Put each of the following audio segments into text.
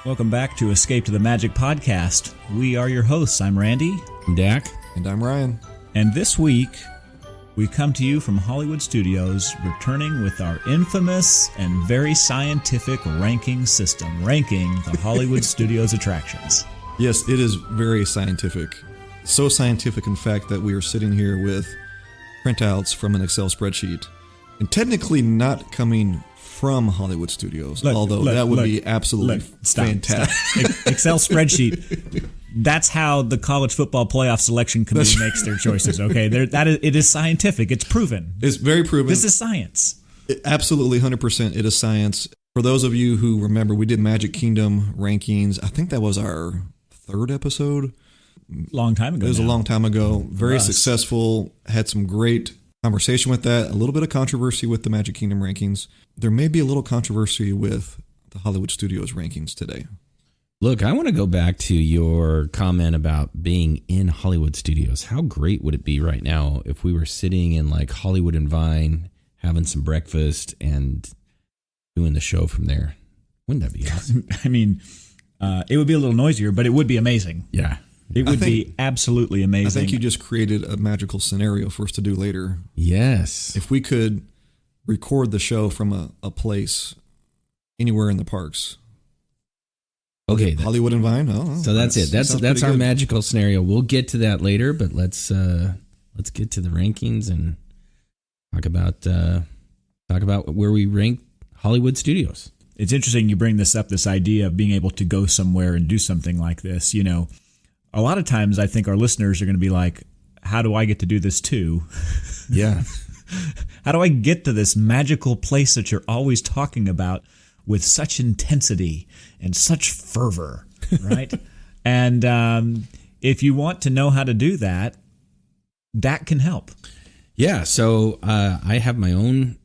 Welcome back to Escape to the Magic podcast. We are your hosts. I'm Randy. I'm Dack. And I'm Ryan. And this week, we come to you from Hollywood Studios, returning with our infamous and very scientific ranking system, ranking the Hollywood Studios attractions. Yes, it is very scientific. So scientific, in fact, that we are sitting here with printouts from an Excel spreadsheet. And technically not coming from Hollywood Studios, although that would be absolutely fantastic. Excel spreadsheet. That's how the college football playoff selection committee makes their choices. Okay, it is scientific. It's proven. It's very proven. This is science. Absolutely, 100%. It is science. For those of you who remember, we did Magic Kingdom rankings. I think that was our third episode. Long time ago. It was a long time ago. Very successful. Had some great conversation with that. A little bit of controversy with the Magic Kingdom rankings. There may be a little controversy with the Hollywood Studios rankings today. Look, I want to go back to your comment about being in Hollywood Studios. How great would it be right now if we were sitting in like Hollywood and Vine, having some breakfast and doing the show from there? Wouldn't that be awesome? I mean, it would be a little noisier, but it would be amazing. Yeah. It would be absolutely amazing. I think you just created a magical scenario for us to do later. Yes. If we could record the show from a place anywhere in the parks. Okay. Hollywood and Vine. Oh, so that's it. That's our magical scenario. We'll get to that later, but let's get to the rankings and talk about where we rank Hollywood Studios. It's interesting you bring this up, this idea of being able to go somewhere and do something like this. You know, a lot of times I think our listeners are going to be like, how do I get to do this too? Yeah. How do I get to this magical place that you're always talking about with such intensity and such fervor, right? And if you want to know how to do that, Dack can help. Yeah, so I have my own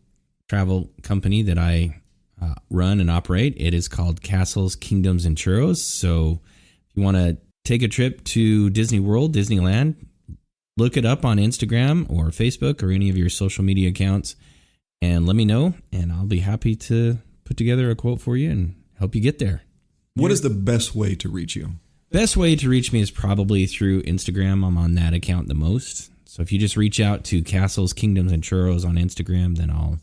travel company that I run and operate. It is called Castles, Kingdoms, and Churros. So if you want to take a trip to Disney World, Disneyland, look it up on Instagram or Facebook or any of your social media accounts and let me know, and I'll be happy to put together a quote for you and help you get there. What is the best way to reach you? Best way to reach me is probably through Instagram. I'm on that account the most. So if you just reach out to Castles, Kingdoms, and Churros on Instagram, then I'll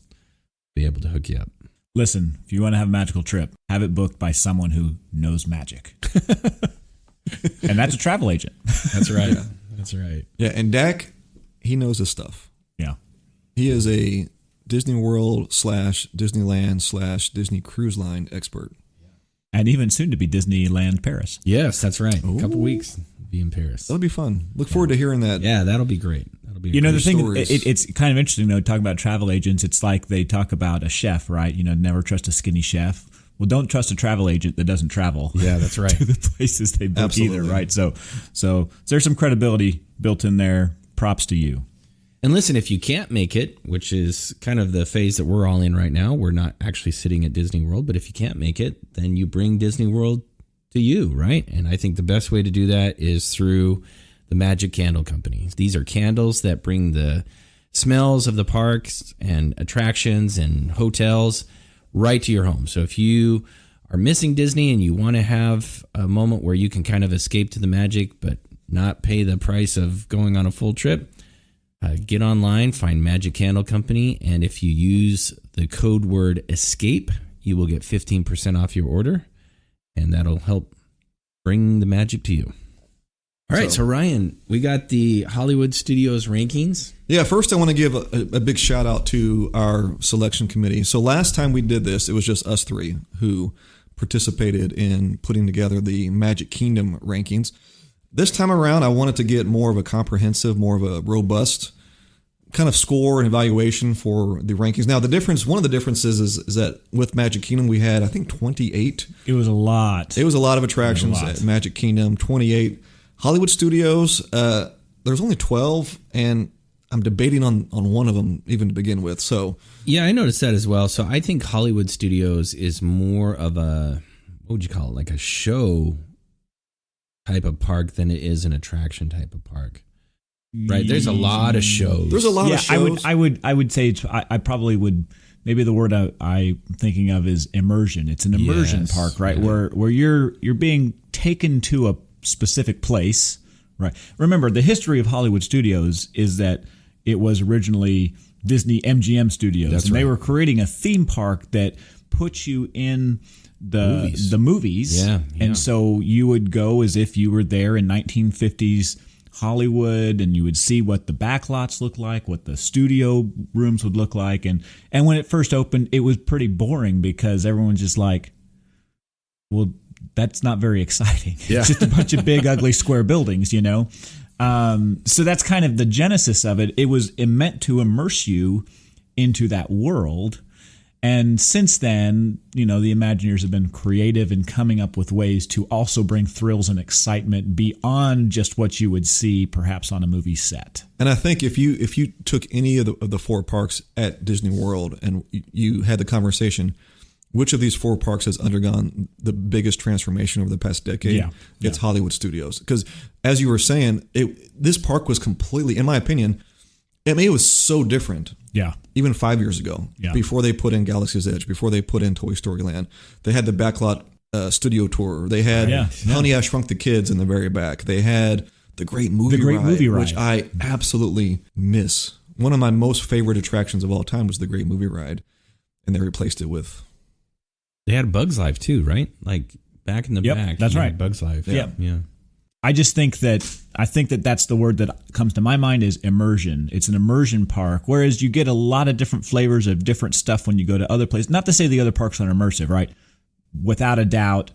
be able to hook you up. Listen, if you want to have a magical trip, have it booked by someone who knows magic. And that's a travel agent. That's right. Yeah. That's right. Yeah, and Dack, he knows his stuff. Yeah. He is a Disney World / Disneyland / Disney Cruise Line expert. And even soon to be Disneyland Paris. Yes, that's right. Ooh. A couple weeks, be in Paris. That'll be fun. Look forward to hearing that. Yeah, that'll be great. That'll be the thing. It's kind of interesting though. Talking about travel agents, it's like they talk about a chef, right? You know, never trust a skinny chef. Well, don't trust a travel agent that doesn't travel. Yeah, that's right. To the places they book either, right? So there's some credibility built in there. Props to you. And listen, if you can't make it, which is kind of the phase that we're all in right now, we're not actually sitting at Disney World, but if you can't make it, then you bring Disney World to you, right? And I think the best way to do that is through the Magic Candle Company. These are candles that bring the smells of the parks and attractions and hotels right to your home. So if you are missing Disney and you want to have a moment where you can kind of escape to the magic, but not pay the price of going on a full trip, get online, find Magic Candle Company, and if you use the code word ESCAPE, you will get 15% off your order, and that'll help bring the magic to you. All right, so Ryan, we got the Hollywood Studios rankings. Yeah, first I want to give a big shout out to our selection committee. So last time we did this, it was just us three who participated in putting together the Magic Kingdom rankings. This time around, I wanted to get more of a comprehensive, more of a robust kind of score and evaluation for the rankings. Now, one of the differences is that with Magic Kingdom, we had, I think, 28. It was a lot. It was a lot of attractions at Magic Kingdom, 28. Hollywood Studios, there's only 12, and I'm debating on one of them even to begin with. So yeah, I noticed that as well. So I think Hollywood Studios is more of a, what would you call it, like a show type of park than it is an attraction type of park. Right, there's a lot of shows. There's a lot of shows. I would say I probably would maybe the word I'm thinking of is immersion. It's an immersion park, right? Yeah. Where you're being taken to a specific place, right? Remember, the history of Hollywood Studios is that it was originally Disney MGM Studios. That's and right. They were creating a theme park that puts you in the movies. Yeah. And so you would go as if you were there in 1950s Hollywood, and you would see what the backlots look like, what the studio rooms would look like. And when it first opened, it was pretty boring because everyone's just like, well, that's not very exciting. Yeah. It's just a bunch of big, ugly square buildings, you know? So that's kind of the genesis of it. It was meant to immerse you into that world. And since then, you know, the Imagineers have been creative in coming up with ways to also bring thrills and excitement beyond just what you would see perhaps on a movie set. And I think if you took any of the 4 parks at Disney World and you had the conversation, which of these 4 parks has undergone the biggest transformation over the past decade? Yeah. It's Hollywood Studios. Because as you were saying, this park was completely, in my opinion, I mean, it was so different. Yeah. Even 5 years ago, before they put in Galaxy's Edge, before they put in Toy Story Land, they had the backlot studio tour. They had Honey, I Shrunk the Kids in the very back. They had the Great Movie Ride, which I absolutely miss. One of my most favorite attractions of all time was the Great Movie Ride, and they replaced it with. They had Bugs Life too, right? Like back in the back. That's right. Bugs Life. Yeah. Yeah. I think that that's the word that comes to my mind is immersion. It's an immersion park, whereas you get a lot of different flavors of different stuff when you go to other places. Not to say the other parks aren't immersive, right? Without a doubt,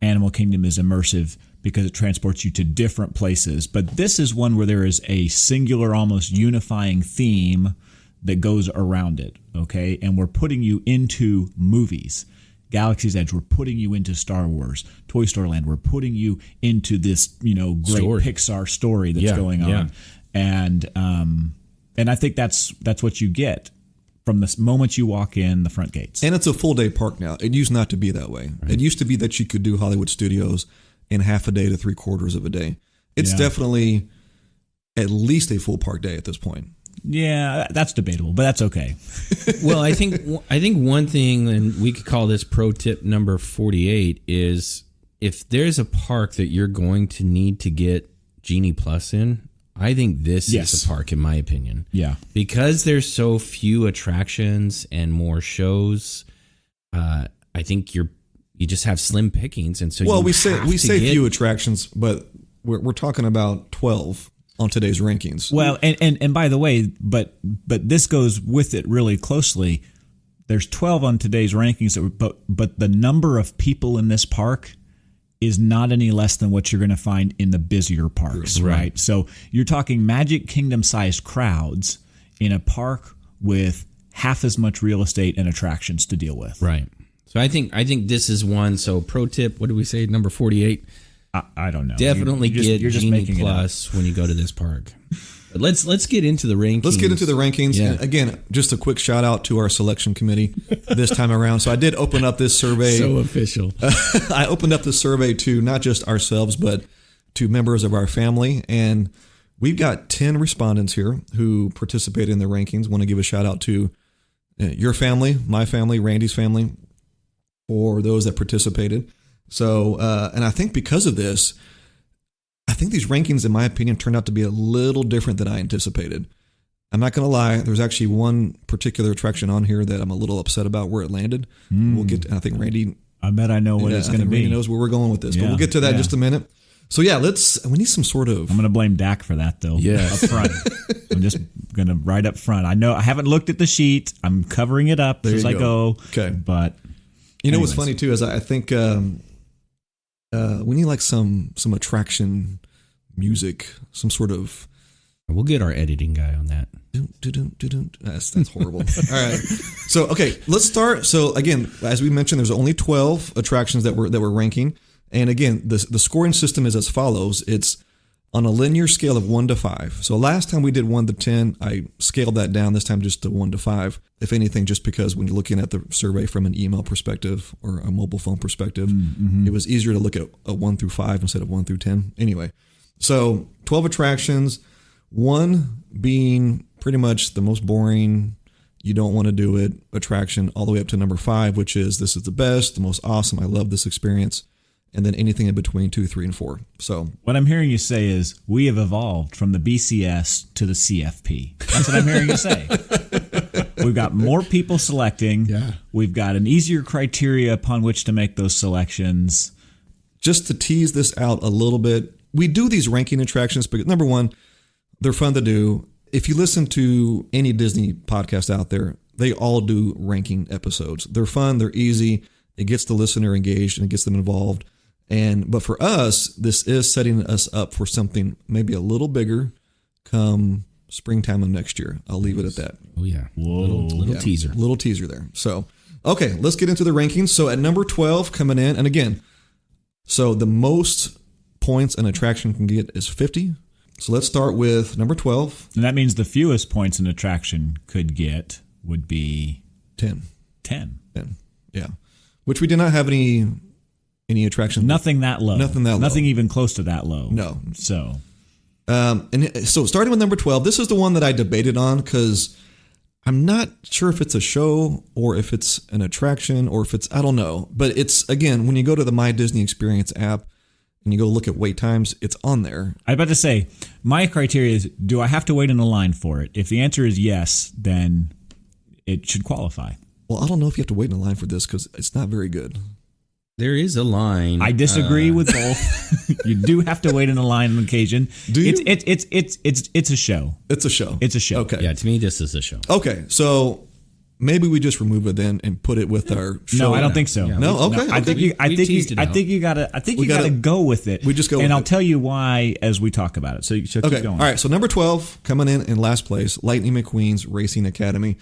Animal Kingdom is immersive because it transports you to different places. But this is one where there is a singular, almost unifying theme that goes around it, okay? And we're putting you into movies. Galaxy's Edge, we're putting you into Star Wars. Toy Story Land, we're putting you into this, great Pixar story that's going on. Yeah. And I think that's what you get from the moment you walk in the front gates. And it's a full day park now. It used not to be that way. Right. It used to be that you could do Hollywood Studios in half a day to 3/4 of a day. It's definitely at least a full park day at this point. Yeah, that's debatable, but that's okay. Well, I think one thing, and we could call this pro tip number 48, is if there's a park that you're going to need to get Genie Plus in, I think this is the park, in my opinion. Yeah. Because there's so few attractions and more shows, I think you just have slim pickings, and so we say few attractions, but we're talking about 12 on today's rankings. Well, and by the way, but this goes with it really closely. There's 12 on today's rankings, but the number of people in this park is not any less than what you're going to find in the busier parks, right? So you're talking Magic Kingdom-sized crowds in a park with half as much real estate and attractions to deal with. Right. So I think this is one. So pro tip, what did we say? Number 48. I don't know. Definitely get Genie Plus when you go to this park. But let's get into the rankings. Let's get into the rankings. Yeah. And again, just a quick shout out to our selection committee this time around. So I did open up this survey. So official. I opened up the survey to not just ourselves, but to members of our family. And we've got 10 respondents here who participated in the rankings. Want to give a shout out to your family, my family, Randy's family, for those that participated. So, and I think because of this, I think these rankings, in my opinion, turned out to be a little different than I anticipated. I'm not going to lie. There's actually one particular attraction on here that I'm a little upset about where it landed. We'll get. I think Randy. I bet I know what it's going to be. Randy knows where we're going with this, but we'll get to that in just a minute. So yeah, we need some sort of. I'm going to blame Dack for that though. Yeah, up front. I'm just going to right up front. I know I haven't looked at the sheet. I'm covering it up as I go. Okay, but you know what's funny too is I think. We need like some attraction music, some sort of. We'll get our editing guy on that. That's horrible. All right. So okay, let's start. So again, as we mentioned, there's only 12 attractions that we're ranking, and again, the scoring system is as follows. It's on a linear scale of 1 to 5. So last time we did 1 to 10, I scaled that down. This time just to 1 to 5. If anything, just because when you're looking at the survey from an email perspective or a mobile phone perspective, it was easier to look at a 1 through 5 instead of 1 through 10. Anyway, so 12 attractions, 1 being pretty much the most boring. you don't want to do it attraction all the way up to number 5, which is this is the best, the most awesome. I love this experience. And then anything in between 2, 3, and 4. So what I'm hearing you say is we have evolved from the BCS to the CFP. That's what I'm hearing you say. We've got more people selecting. Yeah. We've got an easier criteria upon which to make those selections. Just to tease this out a little bit, we do these ranking attractions because, number one, they're fun to do. If you listen to any Disney podcast out there, they all do ranking episodes. They're fun. They're easy. It gets the listener engaged and it gets them involved. But for us, this is setting us up for something maybe a little bigger come springtime of next year. I'll leave it at that. Oh, yeah. Little teaser. Little teaser there. So, okay, let's get into the rankings. So at number 12 coming in, and again, so the most points an attraction can get is 50. So let's start with number 12. And that means the fewest points an attraction could get would be 10. 10. Yeah. Which we did not have any attractions. Nothing that low. Nothing even close to that low. No. So. And so starting with number 12, this is the one that I debated on because I'm not sure if it's a show or if it's an attraction or if it's, I don't know. But it's, again, when you go to the My Disney Experience app and you go look at wait times, it's on there. I was about to say, my criteria is, do I have to wait in a line for it? If the answer is yes, then it should qualify. Well, I don't know if you have to wait in a line for this because it's not very good. There is a line. I disagree with both. You do have to wait in a line on occasion. Do you? It's a show. It's a show. It's a show. Okay. Yeah, to me, this is a show. Okay, so maybe we just remove it then and put it with our show. No, I don't think so. Yeah, No, okay. I think you gotta go with it. We just go with and I'll it. tell you why as we talk about it. So keep Okay. going. All right. So number 12 coming in last place, Lightning McQueen's Racing Academy,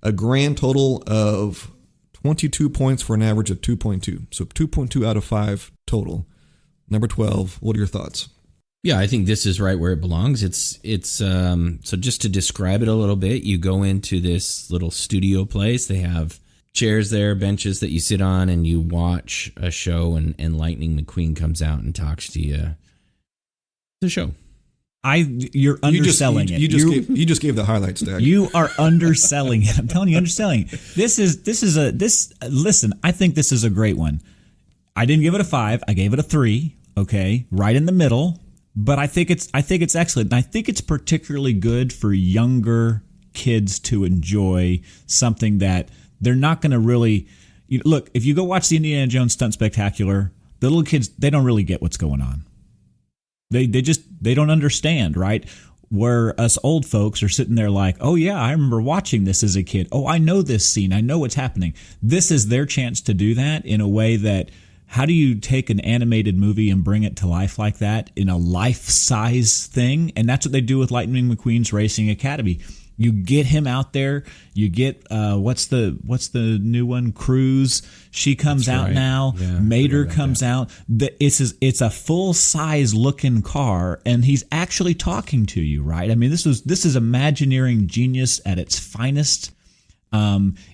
a grand total of 22 points for an average of 2.2. So 2.2 out of 5 total. Number 12. What are your thoughts? Yeah, I think this is right where it belongs. It's so just to describe it a little bit, you go into this little studio place. They have chairs there, benches that you sit on, and you watch a show. And Lightning McQueen comes out and talks to you. The show. You're underselling it. You just gave the highlights, Dack. You are underselling it. I'm telling you, underselling it. Listen, I think this is a great one. I didn't give it a 5. I gave it a 3. Okay, right in the middle. But I think it's excellent. And I think it's particularly good for younger kids to enjoy something that they're not going to really look. If you go watch the Indiana Jones Stunt Spectacular, the little kids, they don't really get what's going on. They don't understand, right? Where us old folks are sitting there like, oh yeah, I remember watching this as a kid. Oh, I know this scene. I know what's happening. This is their chance to do that in a way that, how do you take an animated movie and bring it to life like that in a life-size thing? And that's what they do with Lightning McQueen's Racing Academy. You get him out there. You get what's the new one? Cruz. She comes That's out right. now. Yeah, Mater comes out. It's a full size looking car, and he's actually talking to you, right? I mean, this is Imagineering genius at its finest.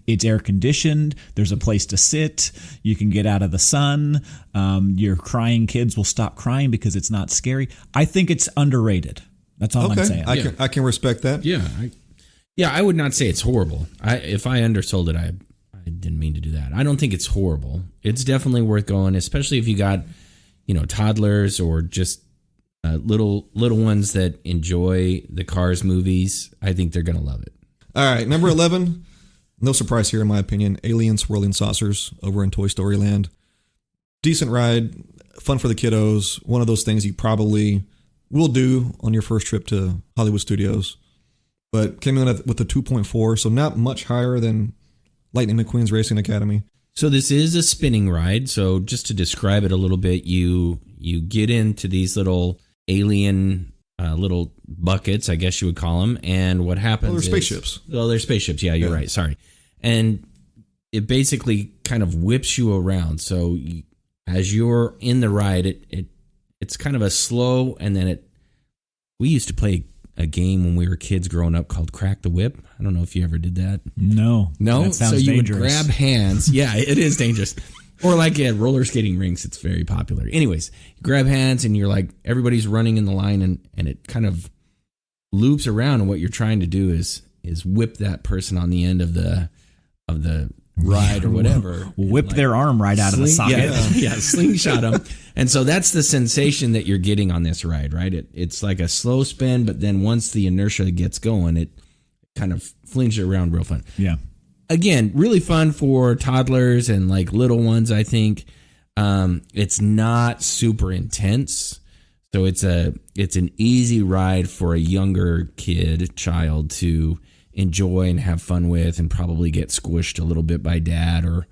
It's air conditioned. There's a place to sit. You can get out of the sun. Your crying kids will stop crying because it's not scary. I think it's underrated. That's all I'm saying. I can respect that. Yeah, I would not say it's horrible. If I undersold it, I didn't mean to do that. I don't think it's horrible. It's definitely worth going, especially if you got, toddlers or just little ones that enjoy the Cars movies. I think they're going to love it. All right, number 11. No surprise here, in my opinion. Alien Swirling Saucers over in Toy Story Land. Decent ride, fun for the kiddos. One of those things you probably will do on your first trip to Hollywood Studios. But came in with a 2.4, so not much higher than Lightning McQueen's Racing Academy. So this is a spinning ride. So just to describe it a little bit, you get into these little alien little buckets, I guess you would call them. And what happens Well, they're spaceships. Well, they're spaceships. Yeah, you're right. Sorry. And it basically kind of whips you around. So as you're in the ride, it's kind of a slow, and then we used to play a game when we were kids growing up called Crack the Whip. I don't know if you ever did that. No. That sounds so you dangerous. would grab hands. Yeah, it is dangerous. Or like at roller skating rinks, it's very popular. Anyways, you grab hands and you're like, everybody's running in the line, and it kind of loops around, and what you're trying to do is whip that person on the end of the ride or whatever. Whip their arm right out of the socket. Yeah, slingshot them. And so that's the sensation that you're getting on this ride, right? It's like a slow spin, but then once the inertia gets going, it kind of flings you around real fun. Yeah. Again, really fun for toddlers and like little ones, I think. It's not super intense. So it's an easy ride for a younger child to enjoy and have fun with, and probably get squished a little bit by dad or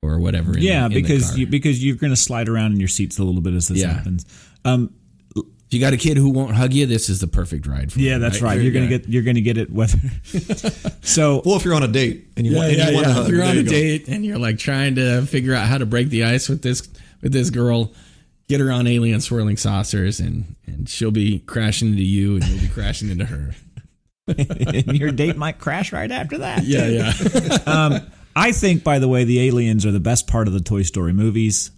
whatever. Because you're going to slide around in your seats a little bit as this happens. If you got a kid who won't hug you, this is the perfect ride for you. Yeah, that's right. You're gonna get it whether. So, well, if you're on a date and you want to hug, if you're on a date and you're like trying to figure out how to break the ice with this girl, get her on alien swirling saucers, and she'll be crashing into you, and you'll be crashing into her. And your date might crash right after that. Yeah. I think, by the way, the aliens are the best part of the Toy Story movies.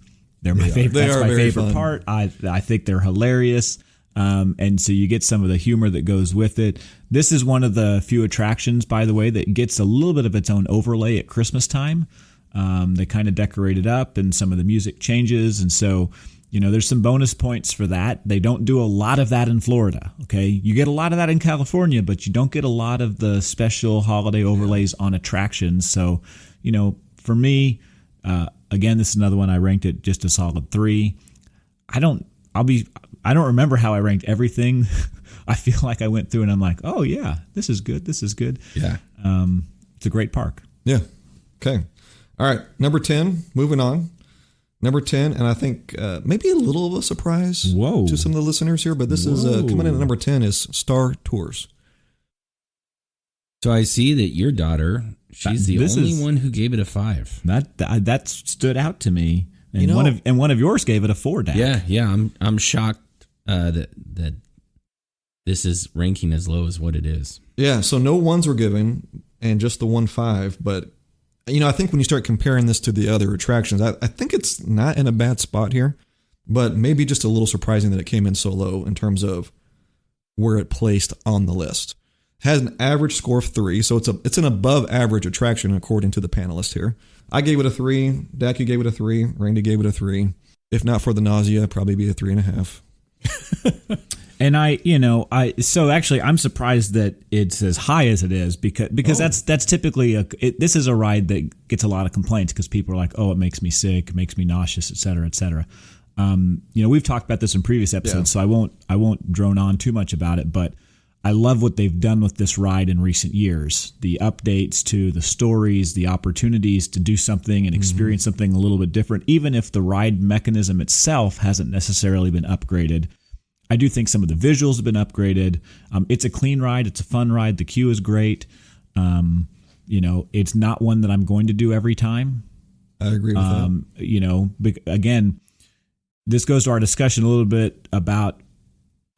They're my favorite. That's my favorite part. I think they're hilarious. And so you get some of the humor that goes with it. This is one of the few attractions, by the way, that gets a little bit of its own overlay at Christmas time. They kind of decorate it up, and some of the music changes. And so, there's some bonus points for that. They don't do a lot of that in Florida. Okay. You get a lot of that in California, but you don't get a lot of the special holiday overlays on attractions. So, for me, again, this is another one I ranked it just a solid 3. I don't remember how I ranked everything. I feel like I went through and I'm like, oh yeah, this is good. This is good. Yeah. It's a great park. Yeah. Okay. All right. Number 10, moving on. Number 10, and I think maybe a little of a surprise to some of the listeners here, but this is coming in at number 10 is Star Tours. So I see that your daughter, she's the only one who gave it a 5. That stood out to me. And one of yours gave it a 4, Dack. Yeah. I'm shocked that this is ranking as low as what it is. Yeah. So no 1s were given, and just the 1.5. But I think when you start comparing this to the other attractions, I think it's not in a bad spot here, but maybe just a little surprising that it came in so low in terms of where it placed on the list. Has an average score of 3, so it's an above average attraction according to the panelists here. I gave it a 3. Dack, you gave it a 3. Randy gave it a 3. If not for the nausea, it'd probably be a 3.5. And so actually I'm surprised that it's as high as it is because that's typically this is a ride that gets a lot of complaints because people are like, oh, it makes me sick, it makes me nauseous, et cetera, et cetera. We've talked about this in previous episodes, so I won't drone on too much about it, but I love what they've done with this ride in recent years. The updates to the stories, the opportunities to do something and experience something a little bit different, even if the ride mechanism itself hasn't necessarily been upgraded. I do think some of the visuals have been upgraded. It's a clean ride. It's a fun ride. The queue is great. It's not one that I'm going to do every time. I agree with that. Again, this goes to our discussion a little bit about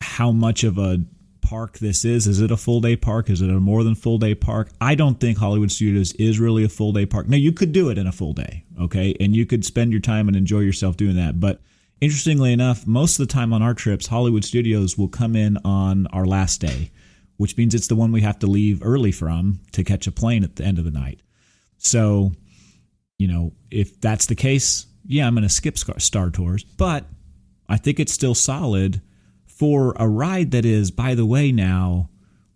how much of a park this is. Is it a full day park? Is it a more than full day park? I don't think Hollywood Studios is really a full day park. Now, you could do it in a full day, okay? And you could spend your time and enjoy yourself doing that. But interestingly enough, most of the time on our trips, Hollywood Studios will come in on our last day, which means it's the one we have to leave early from to catch a plane at the end of the night. So, if that's the case, yeah, I'm going to skip Star Tours. But I think it's still solid for a ride that is, by the way, now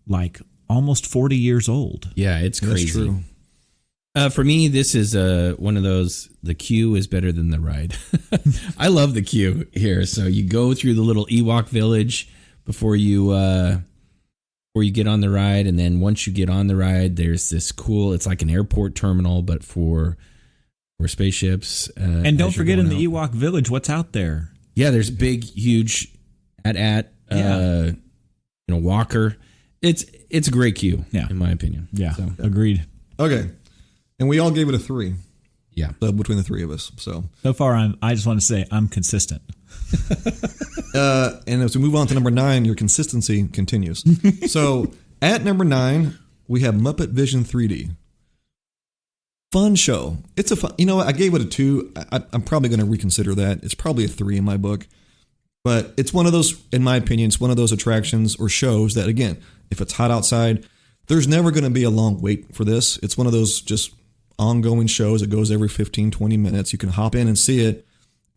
like almost 40 years old. Yeah, it's crazy. That's true. For me, this is one of those, the queue is better than the ride. I love the queue here. So you go through the little Ewok village before you get on the ride. And then once you get on the ride, there's this cool, it's like an airport terminal, but for spaceships. And don't forget in the Ewok village, what's out there? Yeah, there's big, huge walker. It's a great queue, in my opinion. Yeah, agreed. Okay. And we all gave it a 3. Yeah. So between the 3 of us. So far, I just want to say I'm consistent. And as we move on to number 9, your consistency continues. So at number 9, we have Muppet Vision 3D. Fun show. It's a fun, I gave it a 2. I'm probably going to reconsider that. It's probably a 3 in my book. But it's one of those, in my opinion, it's one of those attractions or shows that, again, if it's hot outside, There's never going to be a long wait for this. It's one of those just ongoing shows. It goes every 15, 20 minutes. You can hop in and see it.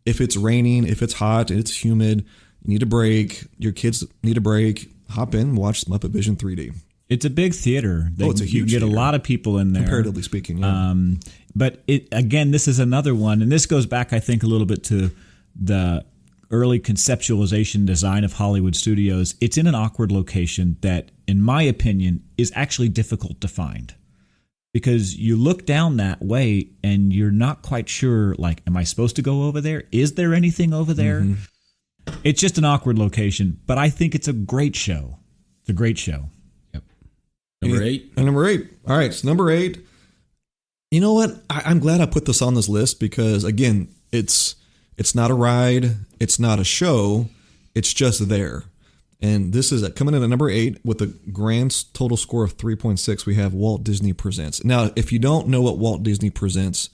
If it's raining, if it's hot, it's humid, you need a break, your kids need a break, hop in, watch Muppet Vision 3D. It's a big theater. It's a huge You get theater. a lot of people in there. Comparatively speaking, yeah. But this is another one, and this goes back, I think, a little bit to the early conceptualization design of Hollywood studios. It's in an awkward location that, in my opinion, is actually difficult to find. Because you look down that way and you're not quite sure, like, am I supposed to go over there? Is there anything over there? Mm-hmm. It's just an awkward location, but I think it's a great show. It's a great show. Yep. Number 8. Number 8. All right, so number 8. You know what? I'm glad I put this on this list because, again, it's not a ride. It's not a show. It's just there. And this is coming in at number 8 with a grand total score of 3.6. We have Walt Disney Presents. Now, if you don't know what Walt Disney Presents,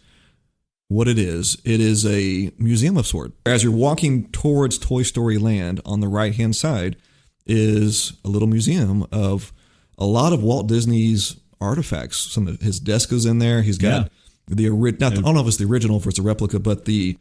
what it is a museum of sorts. As you're walking towards Toy Story Land, on the right-hand side is a little museum of a lot of Walt Disney's artifacts. Some of his desk is in there. He's got I don't know if it's the original, if it's a replica, but the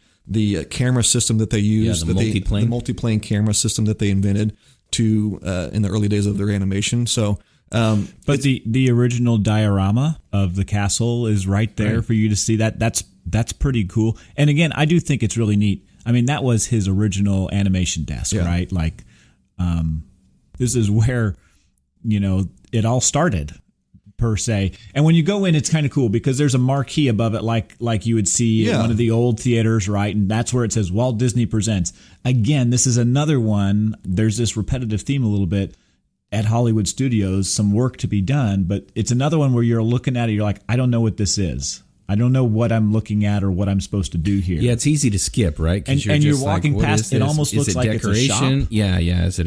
camera system that they used, the multiplane. the multiplane camera system that they invented to in the early days of their animation. So, but the original diorama of the castle is right there for you to see. That's pretty cool. And again, I do think it's really neat. I mean, that was his original animation desk, right? Like, this is where it all started, per se. And when you go in, it's kind of cool because there's a marquee above it, like you would see in one of the old theaters, right? And that's where it says Walt Disney Presents. Again, this is another one. There's this repetitive theme a little bit at Hollywood studios, some work to be done, but it's another one where you're looking at it, you're like, I don't know what this is. I don't know what I'm looking at or what I'm supposed to do here. Yeah, it's easy to skip, right? And you're walking past, it almost looks like decoration? It's a shop. Yeah. Is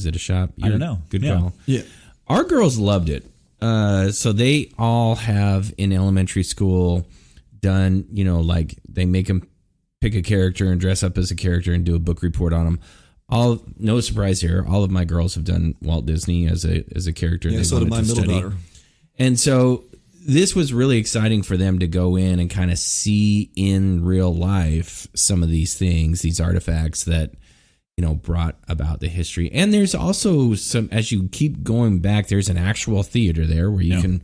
it a shop? I don't know. Good call. Yeah. Our girls loved it. So they all have in elementary school done, like they make them pick a character and dress up as a character and do a book report on them. No surprise here. All of my girls have done Walt Disney as a character. Yeah, so did my middle daughter. And so this was really exciting for them to go in and kind of see in real life some of these things, these artifacts that brought about the history. And there's also some, as you keep going back, there's an actual theater there where you can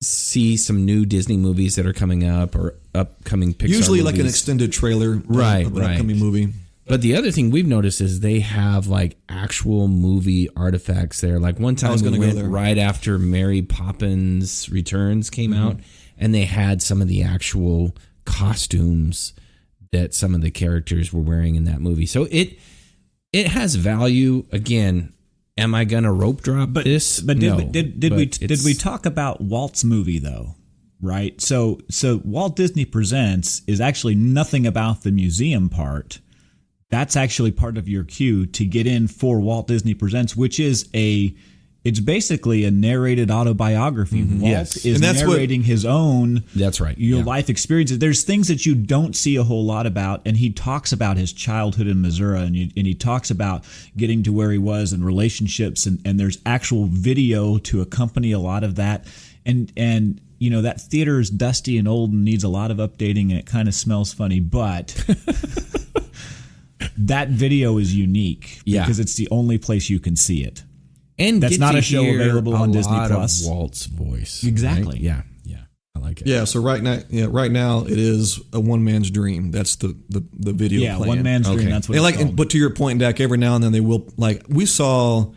see some new Disney movies that are coming up or upcoming Pixar Usually movies. like an extended trailer of an upcoming movie. But the other thing we've noticed is they have like actual movie artifacts there. Like one time we went right after Mary Poppins Returns came out, and they had some of the actual costumes that some of the characters were wearing in that movie. So it has value. Again, am I gonna rope drop this? But no, did we talk about Walt's movie though? Right. So Walt Disney Presents is actually nothing about the museum part. That's actually part of your queue to get in for Walt Disney Presents, which is it's basically a narrated autobiography. Walt is narrating his own life experiences. There's things that you don't see a whole lot about, and he talks about his childhood in Missouri, and he talks about getting to where he was and relationships, and there's actual video to accompany a lot of that. And that theater is dusty and old and needs a lot of updating, and it kind of smells funny, but that video is unique because it's the only place you can see it. And that's not a show available on Disney Plus. Of Walt's voice, exactly. Right? Yeah, I like it. Yeah, so right now it is a one man's dream. That's the video. Yeah, playing. one man's dream. That's what it's called. But to your point, Dack, every now and then they will we saw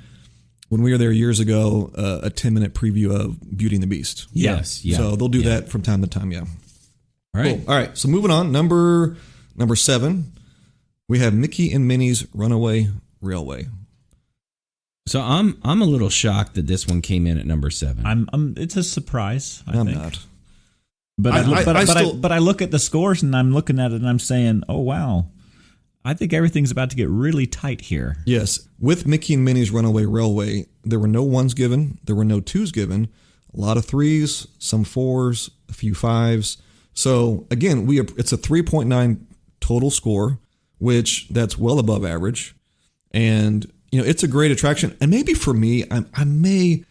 when we were there years ago a 10-minute preview of Beauty and the Beast. Yes, yeah. So they'll do that from time to time. Yeah. All right, cool. All right. So moving on, number 7. We have Mickey and Minnie's Runaway Railway. So I'm a little shocked that this one came in at number 7. It's a surprise. I'm think. Not. But I look at the scores and I'm looking at it and I'm saying, oh wow, I think everything's about to get really tight here. Yes, with Mickey and Minnie's Runaway Railway, there were no 1s given, there were no 2s given, a lot of 3s, some 4s, a few 5s. So again, it's a 3.9 total score, which that's well above average, and it's a great attraction. And maybe for me, I may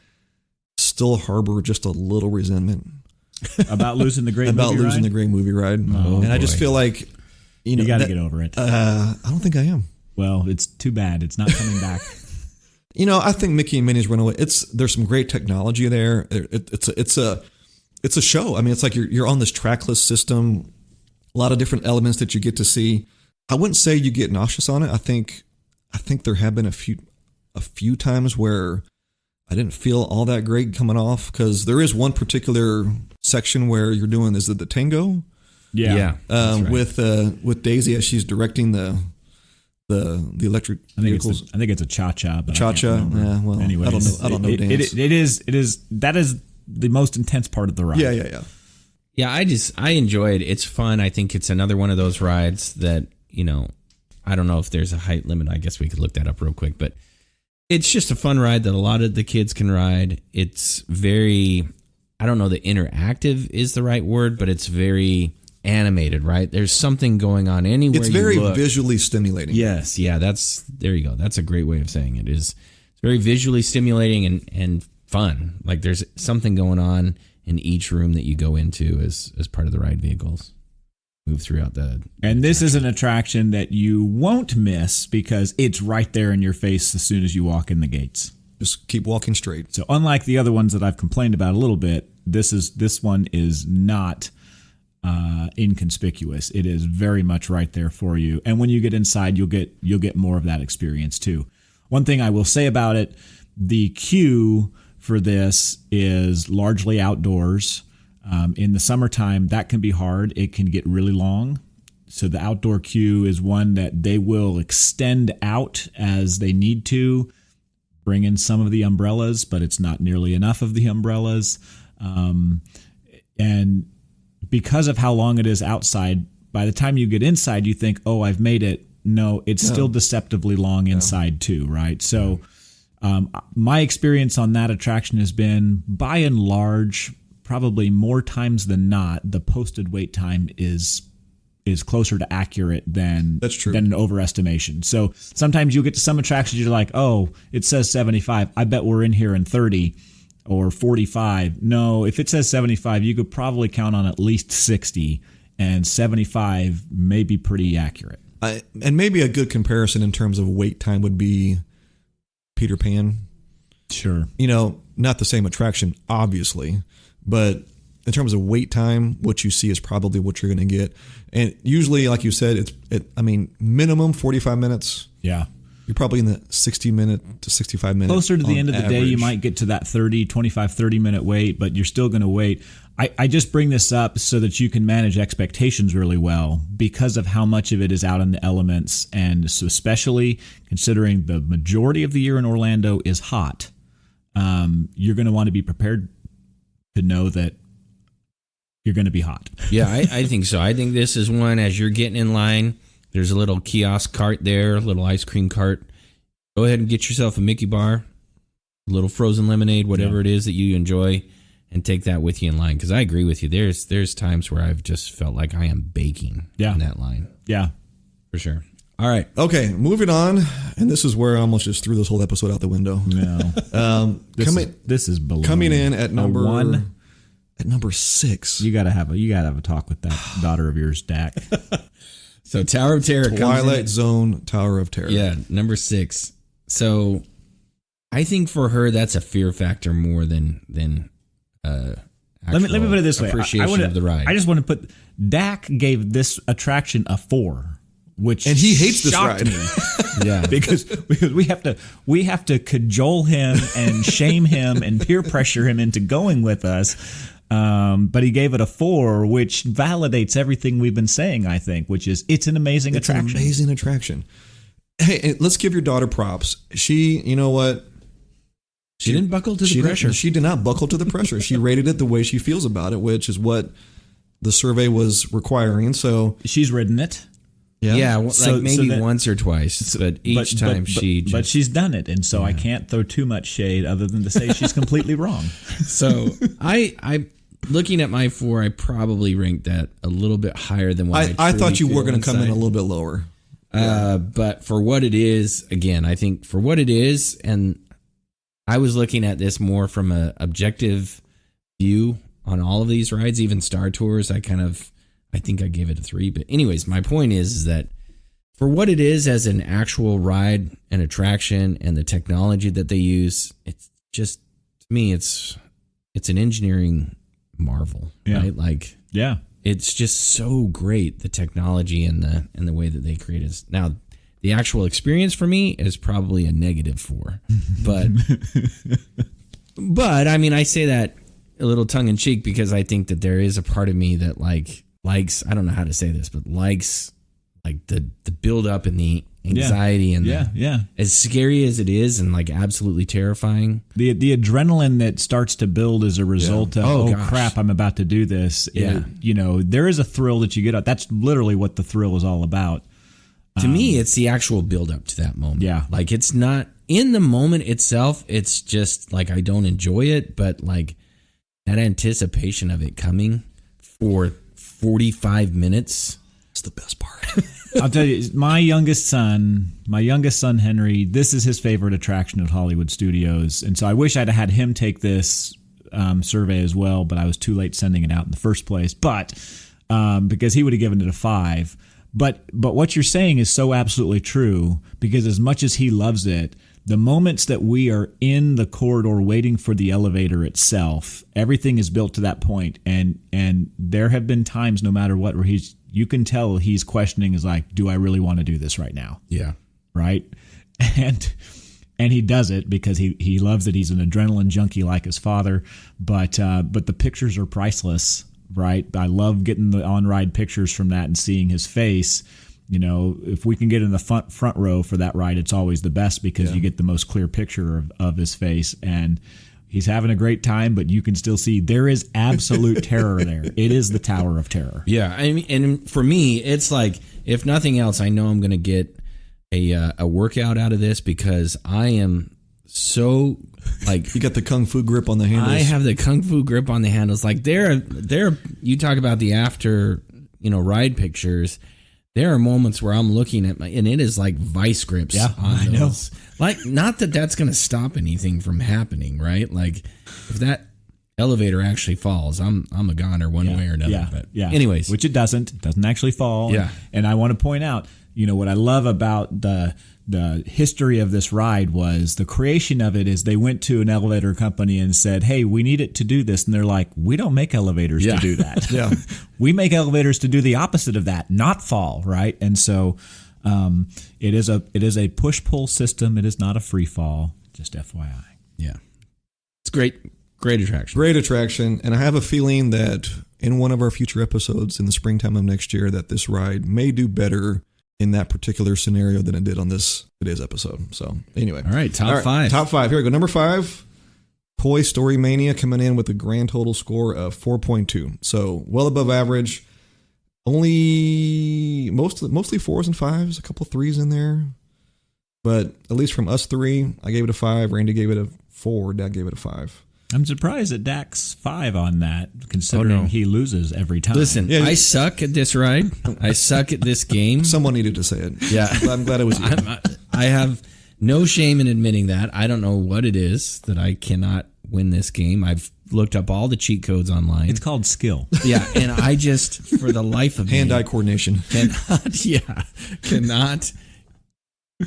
still harbor just a little resentment about losing the great about movie losing ride? the great movie ride. Oh, and I just boy. feel like, you know, You got to get over it. I don't think I am. Well, it's too bad. It's not coming back. You know, I think Mickey and Minnie's Runaway. There's some great technology there. It's a show. I mean, it's like you're on this trackless system. A lot of different elements that you get to see. I wouldn't say you get nauseous on it. I think there have been a few times where I didn't feel all that great coming off, because there is one particular section where you're doing, is it the tango? Yeah. That's right. With Daisy as she's directing the electric vehicles. I think it's a cha-cha. But Cha-cha. I can't remember. Yeah, well, Anyways, I don't know dance. That is the most intense part of the ride. Yeah. Yeah, I enjoy it. It's fun. I think it's another one of those rides that, you know, I don't know if there's a height limit. I guess we could look that up real quick, but it's just a fun ride that a lot of the kids can ride. It's very, I don't know that interactive is the right word, but it's very animated, right? There's something going on anywhere It's very you look. visually stimulating. Yes, yeah, there you go. That's a great way of saying it. It's very visually stimulating and fun. Like there's something going on in each room that you go into as part of the ride vehicles. Move throughout the. And this is an attraction that you won't miss because it's right there in your face as soon as you walk in the gates. Just keep walking straight. So unlike the other ones that I've complained about a little bit, this one is not inconspicuous. It is very much right there for you. And when you get inside, you'll get more of that experience too. One thing I will say about it, the queue for this is largely outdoors. In the summertime, that can be hard. It can get really long. So the outdoor queue is one that they will extend out as they need to, bring in some of the umbrellas, but it's not nearly enough of the umbrellas. And because of how long it is outside, by the time you get inside, you think, oh, I've made it. No, it's still deceptively long inside too, right? So my experience on that attraction has been, by and large, probably more times than not, the posted wait time is closer to accurate than That's true. than an overestimation. So sometimes you'll get to some attractions, you're like, oh, it says 75. I bet we're in here in 30 or 45. No, if it says 75, you could probably count on at least 60, and 75 may be pretty accurate. And maybe a good comparison in terms of wait time would be Peter Pan. Sure. You know, not the same attraction, obviously, but in terms of wait time, what you see is probably what you're going to get. And usually, like you said, minimum 45 minutes. Yeah. You're probably in the 60 minute to 65 minutes. Closer to the end of the day, you average. might get to that 30 minute wait, but you're still going to wait. I just bring this up so that you can manage expectations really well because of how much of it is out in the elements. And so especially considering the majority of the year in Orlando is hot, you're going to want to be prepared to know that you're going to be hot. Yeah, I think so. I think this is one, as you're getting in line, there's a little kiosk cart there, a little ice cream cart. Go ahead and get yourself a Mickey bar, a little frozen lemonade, whatever it is that you enjoy, and take that with you in line. Because I agree with you. There's times where I've just felt like I am baking in that line. Yeah. For sure. All right. Okay, moving on. And this is where I almost just threw this whole episode out the window. No. This is baloney. Coming in at number 1. At number 6. You gotta have a talk with that daughter of yours, Dack. So Tower of Terror comes in Twilight at- Zone Tower of Terror. Yeah, number 6. So I think for her that's a fear factor more than Let me put it this way. appreciation of the ride. I just want to put Dack gave this attraction a 4, which And he hates this shocked ride. me. Yeah. because we have to cajole him and shame him and peer pressure him into going with us. But he gave it a 4, which validates everything we've been saying, I think, which is it's an amazing It's attraction. an amazing attraction. Hey, let's give your daughter props. She, you know what? She didn't buckle to the pressure. She did not buckle to the pressure. She rated it the way she feels about it, which is what the survey was requiring. So She's ridden it. Yeah, like So maybe that- once or twice, but each time she just... But she's done it, and so I can't throw too much shade other than to say she's completely wrong. So I looking at my 4, I probably ranked that a little bit higher than what I thought truly you were feel going to come in a inside. little bit lower. But for what it is, again, I think for what it is, and I was looking at this more from a objective view on all of these rides, even Star Tours. I think I gave it a 3. But anyways, my point is that for what it is as an actual ride and attraction and the technology that they use, it's just, to me, it's an engineering marvel, right? Like, yeah, it's just so great, the technology and the way that they create it. Now, the actual experience for me is probably a -4, but I mean, I say that a little tongue in cheek because I think that there is a part of me that likes, I don't know how to say this, but likes like the build up and the anxiety and as scary as it is and like absolutely terrifying. The adrenaline that starts to build as a result of, oh crap, I'm about to do this. Yeah. There is a thrill that you get. That's literally what the thrill is all about. To me, it's the actual build up to that moment. Yeah. Like it's not in the moment itself. It's just like, I don't enjoy it, but like that anticipation of it coming for 45 minutes. It's the best part. I'll tell you, my youngest son, Henry, this is his favorite attraction at Hollywood Studios. And so I wish I'd had him take this survey as well, but I was too late sending it out in the first place. But because he would have given it a 5. But what you're saying is so absolutely true, because as much as he loves it, the moments that we are in the corridor waiting for the elevator itself, everything is built to that point. And there have been times, no matter what, where you can tell he's questioning, is like, do I really want to do this right now? Yeah. Right. And he does it because he loves it. He's an adrenaline junkie like his father, but the pictures are priceless. Right. I love getting the on-ride pictures from that and seeing his face. If we can get in the front row for that ride, it's always the best because you get the most clear picture of his face, and he's having a great time, but you can still see there is absolute terror there. It is the Tower of Terror. Yeah. I mean, and for me, it's like, if nothing else, I know I'm going to get a workout out of this because I am so like, you got the kung fu grip on the handles. I have the kung fu grip on the handles. Like there, you talk about the after, ride pictures. There are moments where I'm looking at and it is like vice grips. Yeah, on I those. know. Like, not that that's going to stop anything from happening, right? Like, if that elevator actually falls, I'm a goner one way or another. Yeah, but anyways, which it doesn't actually fall. Yeah, and I want to point out, what I love about the history of this ride was the creation of it is they went to an elevator company and said, hey, we need it to do this. And they're like, we don't make elevators to do that. Yeah. We make elevators to do the opposite of that, not fall. Right. And so it is a push-pull system. It is not a free fall, just FYI. Yeah. It's great attraction. Great attraction. And I have a feeling that in one of our future episodes in the springtime of next year that this ride may do better in that particular scenario than it did on today's episode. So anyway. All right, top 5. Top 5. Here we go. Number 5, Toy Story Mania, coming in with a grand total score of 4.2. So well above average. Mostly 4s and 5s, a couple 3s in there. But at least from us 3, I gave it a 5. Randy gave it a 4. Dad gave it a 5. I'm surprised at Dack's 5 on that, considering he loses every time. Listen, I suck at this ride. I suck at this game. Someone needed to say it. Yeah. I'm glad it was you. I have no shame in admitting that. I don't know what it is that I cannot win this game. I've looked up all the cheat codes online. It's called skill. Yeah, and I just, for the life of me, hand-eye coordination. Cannot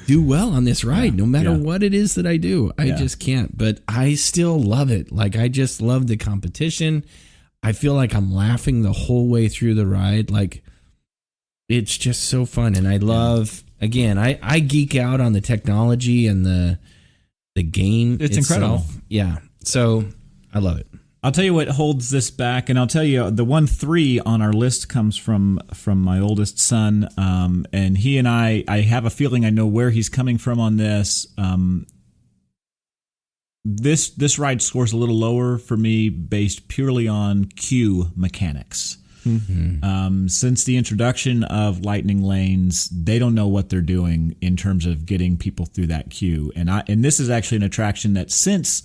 do well on this ride, no matter what it is that I do. I just can't. But I still love it. Like, I just love the competition. I feel like I'm laughing the whole way through the ride. Like, it's just so fun. And I love, again, I geek out on the technology and the game. It's itself. incredible. Yeah. So I love it. I'll tell you what holds this back, and I'll tell you the 3 on our list comes from my oldest son, and he and I have a feeling I know where he's coming from on this. This ride scores a little lower for me based purely on queue mechanics. Mm-hmm. Since the introduction of lightning lanes, they don't know what they're doing in terms of getting people through that queue, and this is actually an attraction that since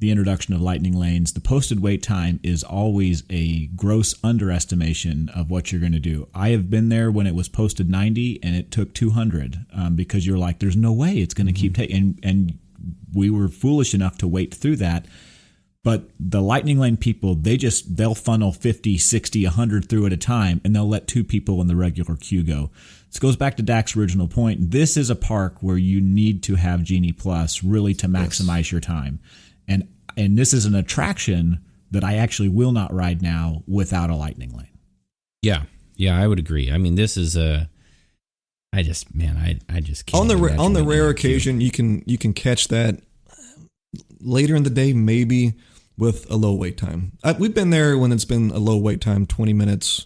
the introduction of lightning lanes, the posted wait time is always a gross underestimation of what you're going to do. I have been there when it was posted 90 and it took 200 because you're like, there's no way it's going to keep taking. And we were foolish enough to wait through that. But the lightning lane people, they'll funnel 50, 60, 100 through at a time, and they'll let 2 people in the regular queue go. This goes back to Dack's original point. This is a park where you need to have Genie Plus really to maximize your time. And this is an attraction that I actually will not ride now without a lightning lane. Yeah, I would agree. I mean, this is I just can't. On the rare occasion you can catch that later in the day, maybe with a low wait time. We've been there when it's been a low wait time, 20 minutes.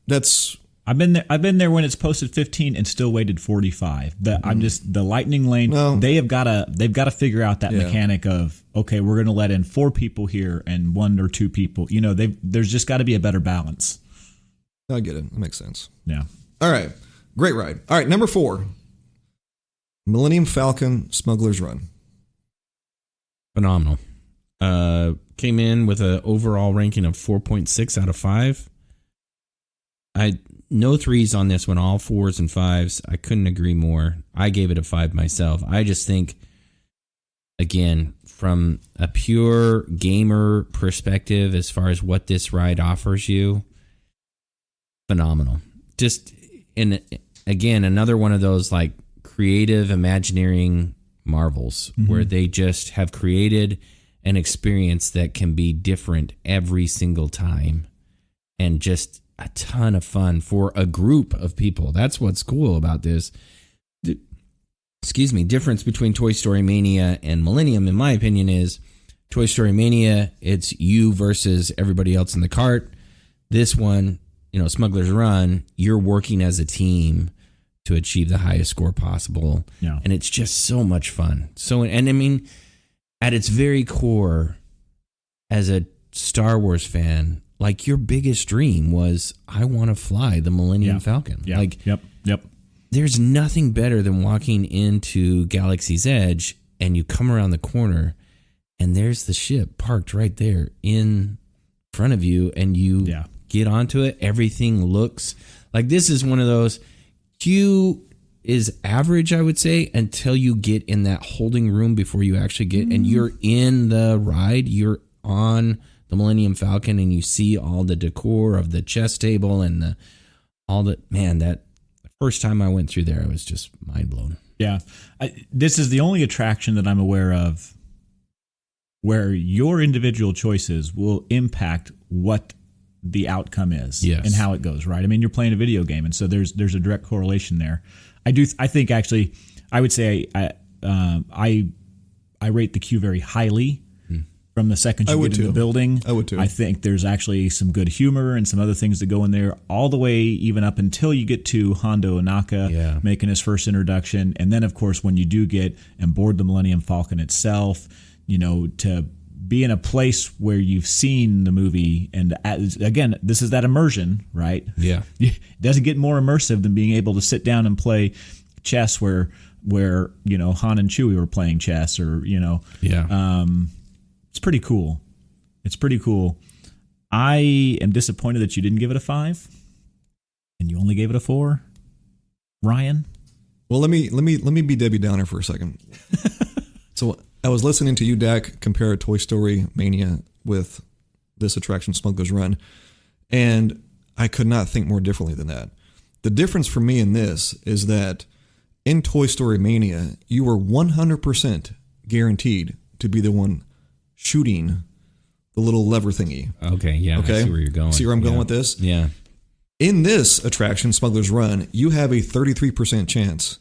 That's. I've been there when it's posted 15 and still waited 45. The lightning lane. No. They've got to figure out that mechanic of, okay, we're going to let in 4 people here and 1 or 2 people. There's just got to be a better balance. I get it. That makes sense. Yeah. All right. Great ride. All right. Number 4, Millennium Falcon Smuggler's Run. Phenomenal. Came in with an overall ranking of 4.6 out of 5. No 3s on this one, all 4s and 5s. I couldn't agree more. I gave it a 5 myself. I just think, again, from a pure gamer perspective, as far as what this ride offers you, phenomenal. Just, and again, another one of those like creative Imagineering marvels where they just have created an experience that can be different every single time and just a ton of fun for a group of people. That's what's cool about this. Difference between Toy Story Mania and Millennium, in my opinion, is Toy Story Mania, it's you versus everybody else in the cart. This one, Smuggler's Run, you're working as a team to achieve the highest score possible. Yeah. And it's just so much fun. And I mean, at its very core, as a Star Wars fan, like your biggest dream was, I want to fly the Millennium Falcon. Yeah. Yep. There's nothing better than walking into Galaxy's Edge and you come around the corner and there's the ship parked right there in front of you and you get onto it. Everything looks like this is one of those. Queue is average, I would say, until you get in that holding room before you actually get, and you're in the ride, you're on the Millennium Falcon and you see all the decor of the chess table and that first time I went through there, I was just mind blown. Yeah. This is the only attraction that I'm aware of where your individual choices will impact what the outcome is and how it goes, right? I mean, you're playing a video game, and so there's a direct correlation there. I think actually, I would say I rate the queue very highly from the second you get in the building. I would too. I think there's actually some good humor and some other things that go in there all the way even up until you get to Hondo Ohnaka making his first introduction. And then, of course, when you do get and board the Millennium Falcon itself, to be in a place where you've seen the movie. And again, this is that immersion, right? Yeah. It doesn't get more immersive than being able to sit down and play chess where Han and Chewie were playing chess it's pretty cool. It's pretty cool. I am disappointed that you didn't give it a 5 and you only gave it a 4. Ryan? Well, let me be Debbie Downer for a second. So I was listening to you, Dack, compare Toy Story Mania with this attraction, Smuggler's Run, and I could not think more differently than that. The difference for me in this is that in Toy Story Mania, you were 100% guaranteed to be the one shooting the little lever thingy. Okay, yeah. Okay? I see where you're going. See where I'm going with this? Yeah. In this attraction, Smuggler's Run, you have a 33% chance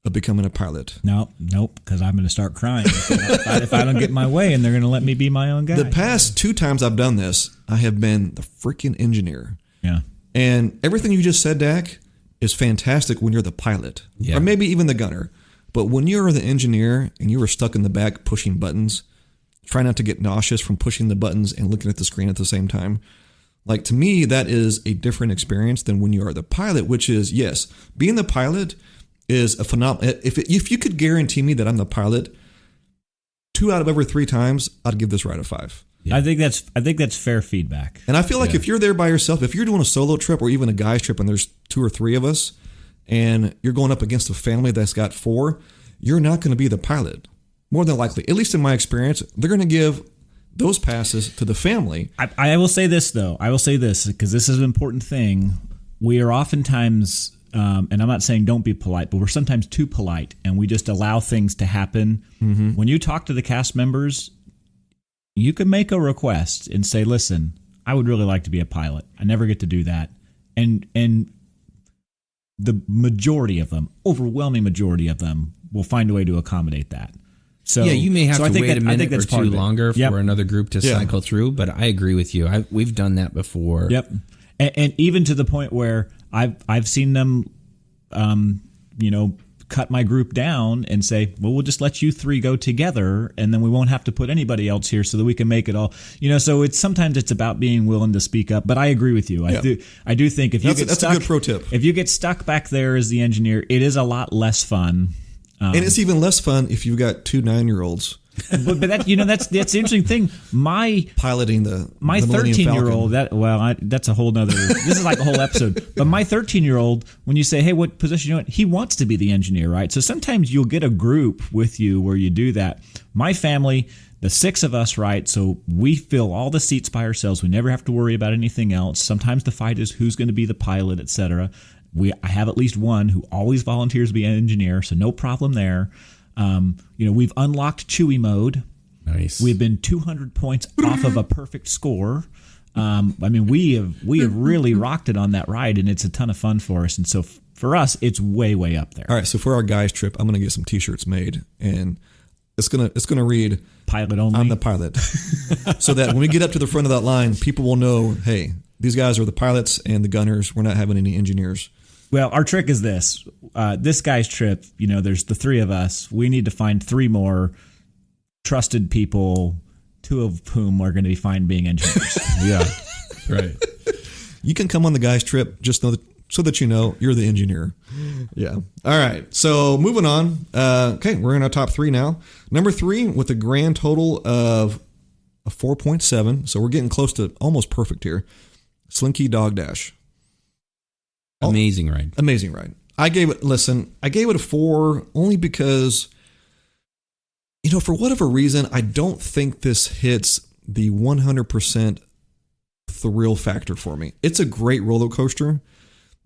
of becoming a pilot. Nope, because I'm going to start crying if I don't get my way, and they're going to let me be my own guy. The past 2 times I've done this, I have been the freaking engineer. Yeah. And everything you just said, Dack, is fantastic when you're the pilot. Yeah. Or maybe even the gunner. But when you're the engineer and you were stuck in the back pushing buttons, try not to get nauseous from pushing the buttons and looking at the screen at the same time. Like, to me, that is a different experience than when you are the pilot, which is, yes, being the pilot is a phenomenal. If you could guarantee me that I'm the pilot 2 out of every 3 times, I'd give this ride a 5. Yeah. I think that's fair feedback. And I feel like if you're there by yourself, if you're doing a solo trip or even a guy's trip and there's 2 or 3 of us and you're going up against a family that's got 4, you're not going to be the pilot. More than likely, at least in my experience, they're going to give those passes to the family. I will say this, though. I will say this because this is an important thing. We are oftentimes, and I'm not saying don't be polite, but we're sometimes too polite, and we just allow things to happen. Mm-hmm. When you talk to the cast members, you can make a request and say, listen, I would really like to be a pilot. I never get to do that. And the majority of them, overwhelming majority of them, will find a way to accommodate that. So yeah, you may have to wait a minute or two longer yep. for another group to cycle through, but I agree with you. We've done that before. Yep, and even to the point where I've seen them, cut my group down and say, well, we'll just let you three go together, and then we won't have to put anybody else here, so that we can make it all. So sometimes it's about being willing to speak up. But I agree with you. I do think if you get stuck, that's a good pro tip. If you get stuck back there as the engineer, it is a lot less fun. And it's even less fun if you've got 2 9-year-olds. but that's the interesting thing. Piloting the 13-year-old. That's a whole nother. This is like a whole episode. But my 13-year-old, when you say, "Hey, what position you want?" He wants to be the engineer, right? So sometimes you'll get a group with you where you do that. My family, the 6 of us, right? So we fill all the seats by ourselves. We never have to worry about anything else. Sometimes the fight is who's going to be the pilot, etc. I have at least one who always volunteers to be an engineer, so no problem there. We've unlocked Chewy mode. Nice. We've been 200 points off of a perfect score. We have really rocked it on that ride, and it's a ton of fun for us. And so for us, it's way, way up there. All right, so for our guys trip, I'm going to get some T-shirts made, and it's gonna read "Pilot Only." I'm the pilot, so that when we get up to the front of that line, people will know, hey, these guys are the pilots and the gunners. We're not having any engineers. Well, our trick is this. This guy's trip, there's the 3 of us. We need to find 3 more trusted people, 2 of whom are going to be fine being engineers. Yeah, right. You can come on the guy's trip, just so that you know you're the engineer. Yeah. All right. So moving on. Okay, we're in our top 3 now. Number 3 with a grand total of a 4.7. So we're getting close to almost perfect here. Slinky Dog Dash. Amazing ride. Amazing ride. I gave it a 4 only because, for whatever reason, I don't think this hits the 100% thrill factor for me. It's a great roller coaster,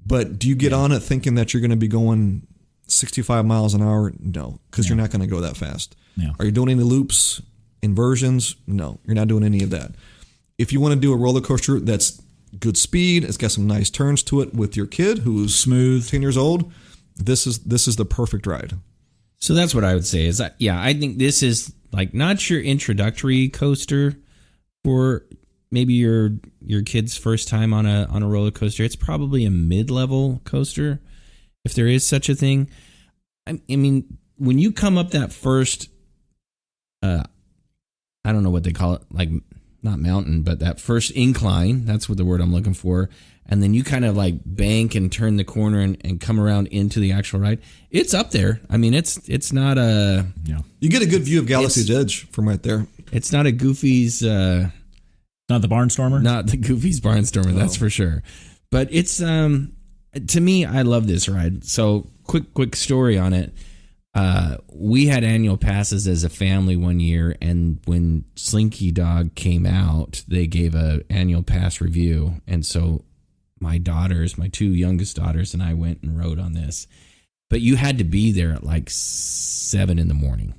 but do you get on it thinking that you're going to be going 65 miles an hour? No, because you're not going to go that fast. No. Are you doing any loops, inversions? No, you're not doing any of that. If you want to do a roller coaster that's good speed, it's got some nice turns to it with your kid who's smooth, 10 years old, this is the perfect ride. So that's what I would say is that, I think this is like not your introductory coaster for maybe your kid's first time on a roller coaster. It's probably a mid-level coaster, if there is such a thing. I mean, when you come up that first, I don't know what they call it, like not mountain, but that first incline, that's what the word I'm looking for. And then you kind of like bank and turn the corner and come around into the actual ride. It's up there. I mean, it's not a... You get a good view of Galaxy's Edge from right there. It's not a Goofy's... not the Barnstormer? Not the Goofy's Barnstormer, that's for sure. But it's... to me, I love this ride. So quick story on it. We had annual passes as a family one year, and when Slinky Dog came out, they gave a annual pass review, and so my 2 youngest daughters, and I went and rode on this. But you had to be there at like 7 a.m,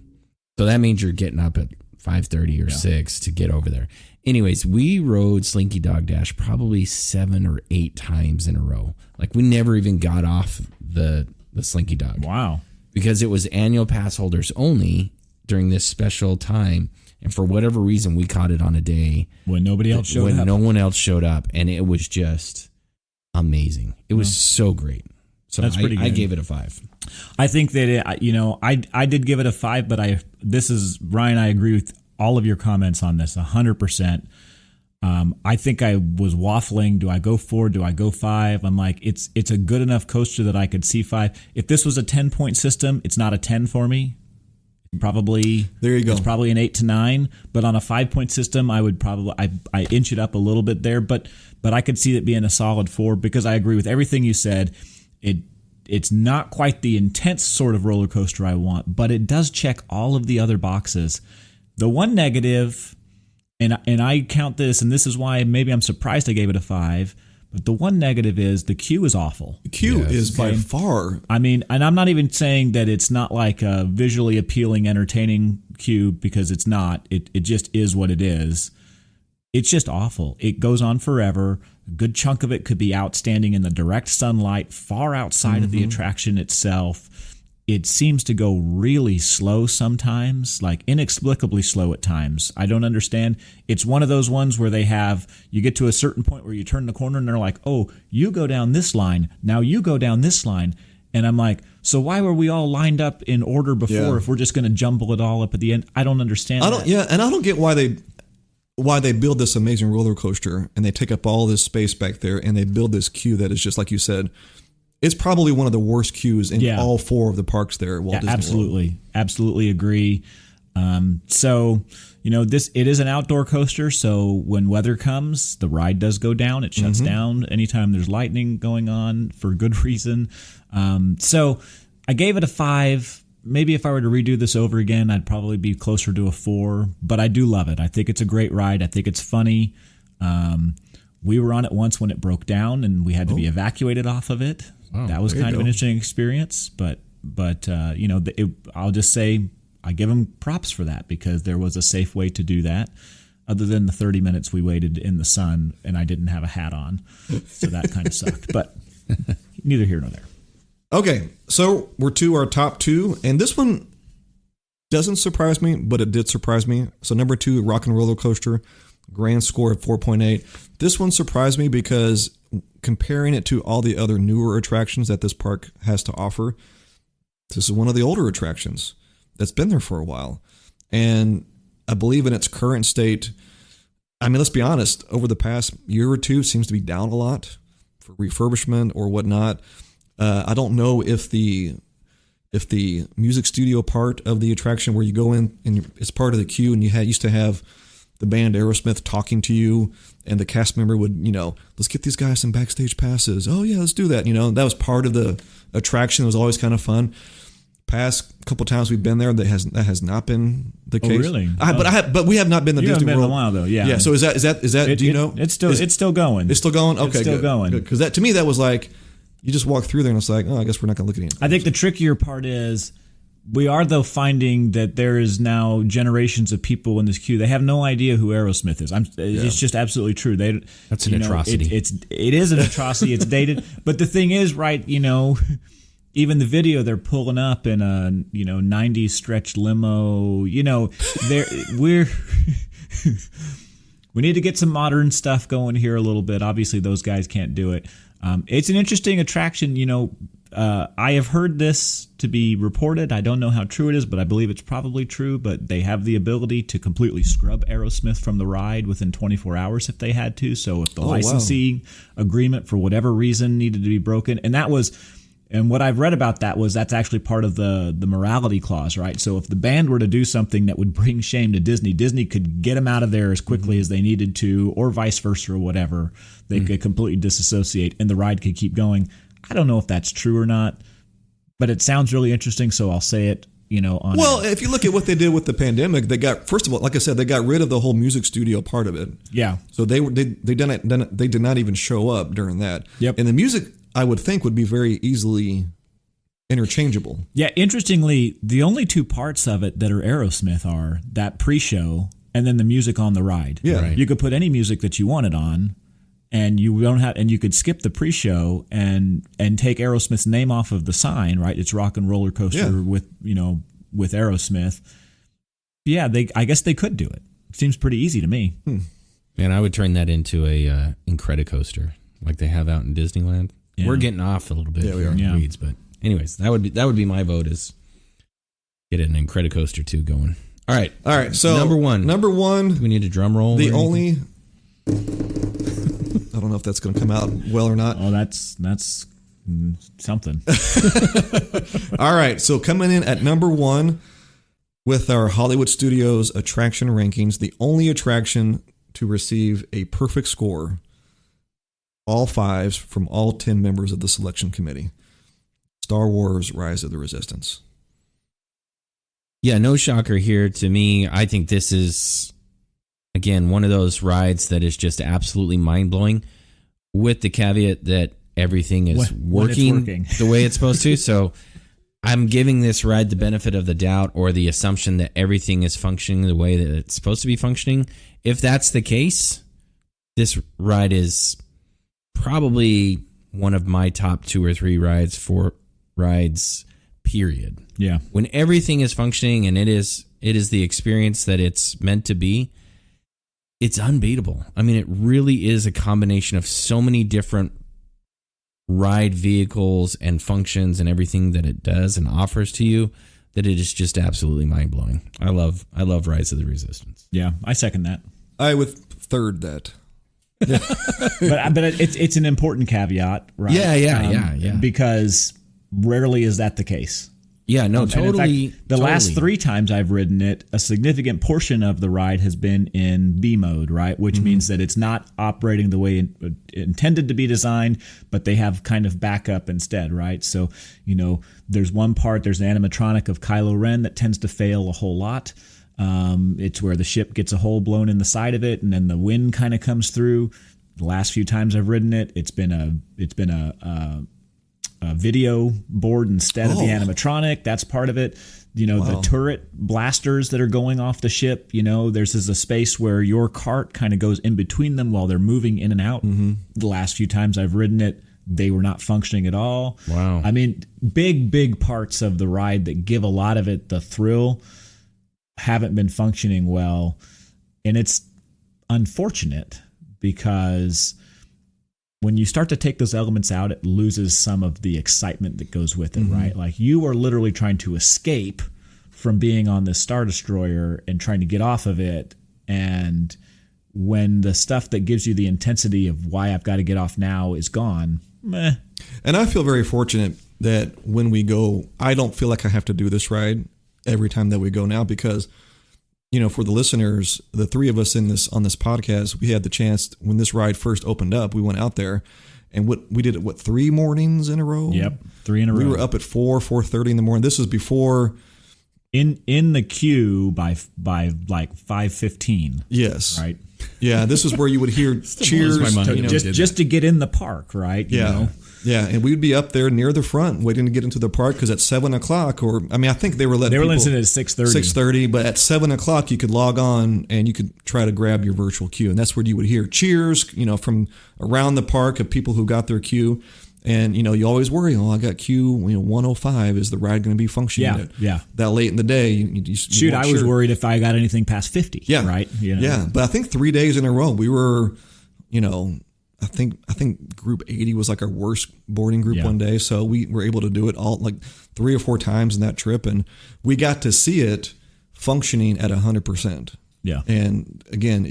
so that means you're getting up at 5:30 or 6 to get over there. Anyways, we rode Slinky Dog Dash probably 7 or 8 times in a row. Like we never even got off the Slinky Dog. Wow. Because it was annual pass holders only during this special time. And for whatever reason, we caught it on a day when nobody else showed up. When no one else showed up. And it was just amazing. It was so great. So that's pretty good. I gave it a 5. I think that, I did give it a 5, but Ryan, I agree with all of your comments on this 100%. I think I was waffling. Do I go 4? Do I go 5? I'm like, it's a good enough coaster that I could see 5. If this was a 10-point system, it's not a 10 for me. Probably there you go. It's probably an 8 to 9. But on a 5-point system, I would probably I inch it up a little bit there. But I could see it being a solid 4 because I agree with everything you said. it's not quite the intense sort of roller coaster I want, but it does check all of the other boxes. The one negative, and I count this, and this is why maybe I'm surprised I gave it a 5, but the one negative is the queue is awful. The queue is by far. I mean, and I'm not even saying that it's not like a visually appealing, entertaining queue, because it's not. It just is what it is. It's just awful. It goes on forever. A good chunk of it could be outstanding in the direct sunlight, far outside of the attraction itself. It seems to go really slow sometimes, like inexplicably slow at times. I don't understand. It's one of those ones where you get to a certain point where you turn the corner and they're like, oh, you go down this line. Now you go down this line. And I'm like, so why were we all lined up in order before if we're just going to jumble it all up at the end? I don't understand that. Yeah, and I don't get why they build this amazing roller coaster and they take up all this space back there and they build this queue that is just like you said. It's probably one of the worst queues in all 4 of the parks there at Walt Disney World. Absolutely agree. So, it is an outdoor coaster. So when weather comes, the ride does go down. It shuts down anytime there's lightning going on for good reason. So I gave it a 5. Maybe if I were to redo this over again, I'd probably be closer to a 4. But I do love it. I think it's a great ride. I think it's funny. We were on it once when it broke down and we had to be evacuated off of it. Wow, that was kind of an interesting experience, but I'll just say I give them props for that because there was a safe way to do that. Other than the 30 minutes we waited in the sun and I didn't have a hat on, so that kind of sucked. But neither here nor there. Okay, so we're to our top 2, and this one doesn't surprise me, but it did surprise me. So number 2, Rock and Roller Coaster, grand score of 4.8. This one surprised me because comparing it to all the other newer attractions that this park has to offer, this is one of the older attractions that's been there for a while. And I believe in its current state, I mean, let's be honest, over the past year or two, it seems to be down a lot for refurbishment or whatnot. I don't know if the music studio part of the attraction where you go in and it's part of the queue and you used to have the band Aerosmith talking to you and the cast member would, let's get these guys some backstage passes. Oh yeah, let's do that. That was part of the attraction. It was always kind of fun. Past couple times we've been there, that has not been the case. Oh, really? But we have not been to Disney World. In a while though. Yeah. Yeah. So is that? Do you know? It's still going. It's still going. Okay, it's still going. Because that to me that was like you just walk through there and it's like, oh, I guess we're not going to look at anything. I think the trickier part is we are though finding that there is now generations of people in this queue. They have no idea who Aerosmith is. It's just absolutely true. That's an atrocity. It is an atrocity. It's dated. But the thing is, right? Even the video they're pulling up in a 90s stretch limo. We need to get some modern stuff going here a little bit. Obviously, those guys can't do it. It's an interesting attraction. I have heard this to be reported. I don't know how true it is, but I believe it's probably true. But they have the ability to completely scrub Aerosmith from the ride within 24 hours if they had to. So if the licensing agreement for whatever reason needed to be broken, and what I've read about that's actually part of the morality clause, right? So if the band were to do something that would bring shame to Disney could get them out of there as quickly as they needed to, or vice versa or whatever. They could completely disassociate and the ride could keep going. I don't know if that's true or not, but it sounds really interesting, so I'll say it. If you look at what they did with the pandemic, they got, first of all, like I said, they got rid of the whole music studio part of it. Yeah. So they did not even show up during that. Yep. And the music, I would think, would be very easily interchangeable. Yeah. Interestingly, the only 2 parts of it that are Aerosmith are that pre-show and then the music on the ride. Yeah. Right. You could put any music that you wanted on. And you could skip the pre-show and take Aerosmith's name off of the sign, right? It's Rock and Roller Coaster with Aerosmith. Yeah, I guess they could do it. Seems pretty easy to me. Man, I would turn that into a Incredicoaster like they have out in Disneyland. Yeah. We're getting off a little bit here in the weeds, but anyways, that would be my vote is get an Incredicoaster 2 going. All right. So number one. Do we need a drum roll? The only. I don't know if that's going to come out well or not. Oh, that's something. All right. So coming in at number 1 with our Hollywood Studios attraction rankings, the only attraction to receive a perfect score, all 5s from all 10 members of the selection committee. Star Wars Rise of the Resistance. Yeah, no shocker here to me. I think this is, again, one of those rides that is just absolutely mind-blowing, with the caveat that everything is working the way it's supposed to. So I'm giving this ride the benefit of the doubt, or the assumption that everything is functioning the way that it's supposed to be functioning. If that's the case, this ride is probably one of my top 2 or 3 rides, period. Yeah. When everything is functioning and it is the experience that it's meant to be, it's unbeatable. I mean, it really is a combination of so many different ride vehicles and functions and everything that it does and offers to you, that it is just absolutely mind-blowing. I love Rise of the Resistance. Yeah, I second that. I would third that. but it's an important caveat, right? Yeah. Because rarely is that the case. Yeah, no, totally. In fact, the last 3 times I've ridden it, a significant portion of the ride has been in B mode, right? Which means that it's not operating the way it intended to be designed, but they have kind of backup instead, right? So, there's one part, there's an animatronic of Kylo Ren that tends to fail a whole lot. It's where the ship gets a hole blown in the side of it, and then the wind kind of comes through. The last few times I've ridden it, it's been a video board instead of the animatronic. That's part of it. The turret blasters that are going off the ship, there's a space where your cart kind of goes in between them while they're moving in and out. Mm-hmm. The last few times I've ridden it, they were not functioning at all. Wow. I mean, big parts of the ride that give a lot of it the thrill haven't been functioning well. And it's unfortunate because when you start to take those elements out, it loses some of the excitement that goes with it, right? Like, you are literally trying to escape from being on this Star Destroyer and trying to get off of it. And when the stuff that gives you the intensity of why I've got to get off now is gone, meh. And I feel very fortunate that when we go, I don't feel like I have to do this ride every time that we go now, because for the listeners, the 3 of us on this podcast, we had the chance when this ride first opened up. We went out there, and we did it 3 mornings in a row. Yep, 3 in a row. We were up at 4:30 in the morning. This was before in the queue by like 5:15. Yes, right. Yeah, this is where you would hear cheers. My mind. Just to get in the park, right? Yeah, and we'd be up there near the front waiting to get into the park, because at 7:00, or I think they were letting people at 6:30. 6:30, but at 7:00 you could log on and you could try to grab your virtual queue, and that's where you would hear cheers, from around the park of people who got their queue, and you always worry, I got queue 105. Is the ride going to be functioning? Yeah. That late in the day, you I was worried if I got anything past 50. Yeah, right. Yeah, but I think 3 days in a row we were, I think group 80 was like our worst boarding group one day. So we were able to do it all like 3 or 4 times in that trip. And we got to see it functioning at 100%. Yeah. And again,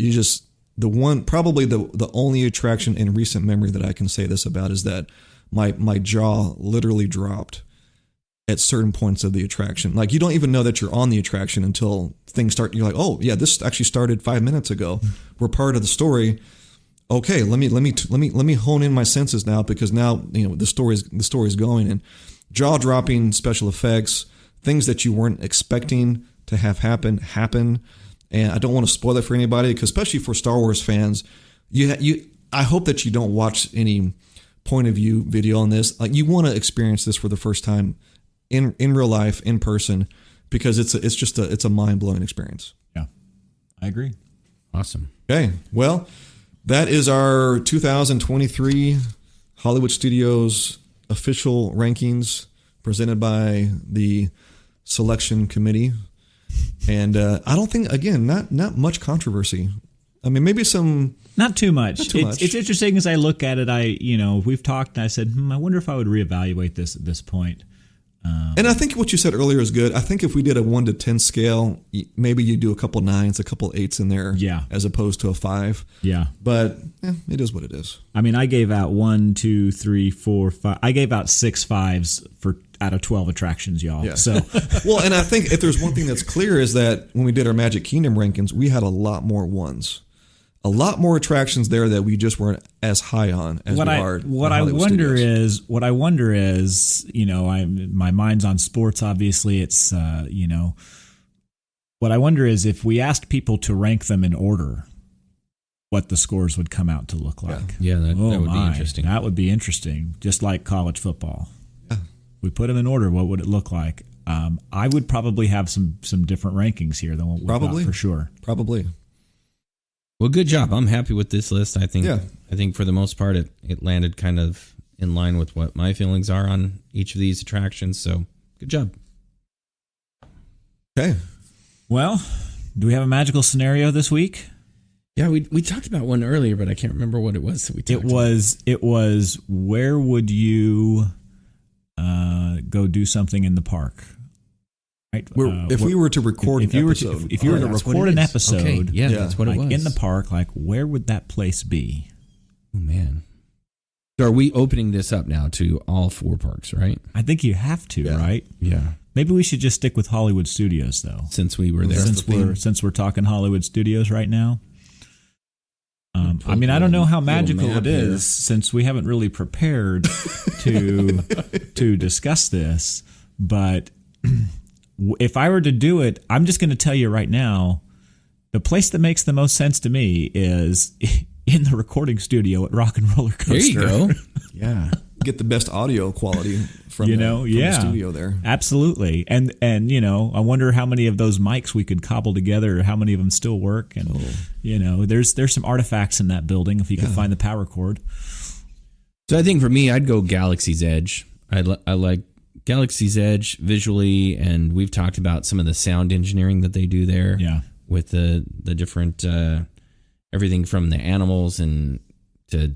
probably the only attraction in recent memory that I can say this about is that my jaw literally dropped at certain points of the attraction. Like, you don't even know that you're on the attraction until things start. You're like, oh yeah, this actually started 5 minutes ago. We're part of the story. Okay, let me hone in my senses now, because now the story's going, and jaw-dropping special effects, things that you weren't expecting to have happen. And I don't want to spoil it for anybody, because especially for Star Wars fans, I hope that you don't watch any point of view video on this. Like, you want to experience this for the first time in real life, in person, because it's a mind-blowing experience. Yeah, I agree. Awesome. Okay, well, that is our 2023 Hollywood Studios official rankings presented by the selection committee. And I don't think, again, not much controversy. I mean, maybe some... Not too much. Not too much. It's interesting as I look at it. We've talked, and I said, I wonder if I would reevaluate this at this point. And I think what you said earlier is good. I think if we did a 1 to 10 scale, maybe you do a couple 9s, a couple 8s in there, as opposed to a 5. Yeah, but it is what it is. I mean, I gave out 1, 2, 3, 4, 5. I gave out 6 5s out of 12 attractions, y'all. Yeah. So, well, and I think if there's one thing that's clear is that when we did our Magic Kingdom rankings, we had a lot more 1s. a lot more attractions there that we just weren't as high on as what we I are. what at I Hollywood wonder Studios. is, my mind's on sports. Obviously, it's what I wonder is if we asked people to rank them in order, what the scores would come out to look like. Yeah, that would be interesting. That would be interesting, just like college football. Yeah. We put them in order. What would it look like? I would probably have some different rankings here than what we've got for sure. Probably. Well, good job. I'm happy with this list. I think Yeah. I think for the most part it landed kind of in line with what my feelings are on each of these attractions. So good job. Okay. Well, do we have a magical scenario this week? Yeah, we talked about one earlier, but I can't remember what it was that we talked about. It was where would you go do something in the park? Right? If we were to record if an you were episode, to, if you were to that's what record it an is. episode, Okay, yeah, Yeah. that's what it like was. in the park, like where would that place be? Oh man. So are we opening this up now to all 4 parks, right? I think you have to, right? Yeah. Maybe we should just stick with Hollywood Studios, though. Since we were there. Since we're talking Hollywood Studios right now. I mean, I don't know how magical map it is here. since we haven't really prepared to discuss this. But if I were to do it, I'm just going to tell you right now, the place that makes the most sense to me is in the recording studio at Rock and Roller Coaster. There you go. yeah, get the best audio quality from the studio there. Absolutely. And I wonder how many of those mics we could cobble together, or how many of them still work. And there's some artifacts in that building if you could find the power cord. So I think for me, I'd go Galaxy's Edge. I like Galaxy's Edge visually, and we've talked about some of the sound engineering that they do there. Yeah. With the different everything from the animals and to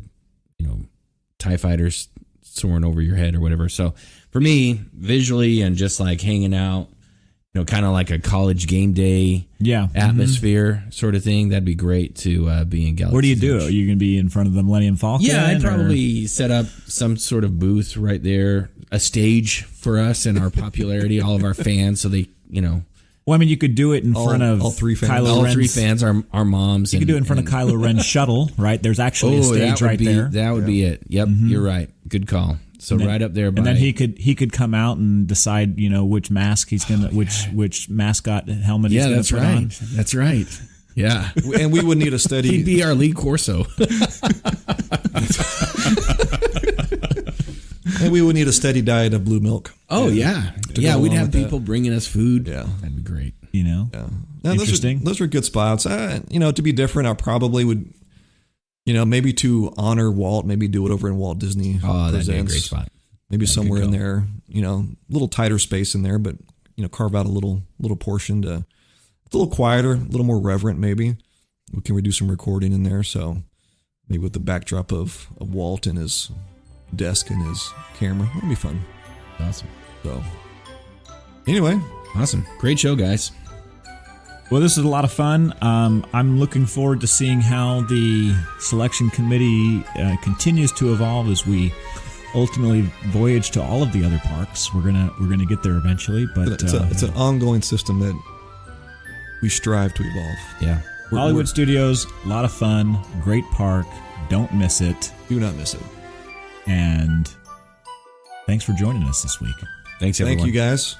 TIE fighters soaring over your head or whatever. So for me, visually and just like hanging out, kind of like a college game day atmosphere sort of thing, that'd be great to be in Galaxy's Where do you do Edge. it? Are you going to be in front of the Millennium Falcon? Yeah, I'd or- probably set up some sort of booth right there, a stage for us and our popularity, all of our fans, so they, Well, I mean, you could do it in front of all 3 fans. Kylo all Ren's, 3 fans, our moms. You could do it in front of Kylo Ren's shuttle, right? There's actually a stage right there. That would be it. Yep, you're right. Good call. So And then- right up there, by, and then he could come out and decide, which mask he's gonna, which mascot helmet he's gonna put on. That's right. Yeah, And we would need a steady. he'd be our lead Corso. And we would need a steady diet of blue milk. Oh yeah, go we'd along have with that. people bringing us food. Yeah. That'd be great. Yeah. Now, Interesting. Those are good spots. To be different, I probably would, maybe to honor Walt, maybe do it over in Walt Disney. Oh, that'd be a Presents. great spot. Maybe Yeah, somewhere good in there, a little tighter space in there, but carve out a little portion to a little quieter, a little more reverent. Maybe we do some recording in there. So maybe with the backdrop of Walt and his desk and his camera, that'd be fun. Awesome. So anyway, Awesome. Great show, guys. Well, this is a lot of fun. I'm looking forward to seeing how the selection committee continues to evolve as we ultimately voyage to all of the other parks. We're gonna get there eventually, but it's an ongoing system that we strive to evolve. Yeah. Hollywood Studios, a lot of fun, great park. Don't miss it. Do not miss it. And thanks for joining us this week. Thanks, everyone. Thank you, guys.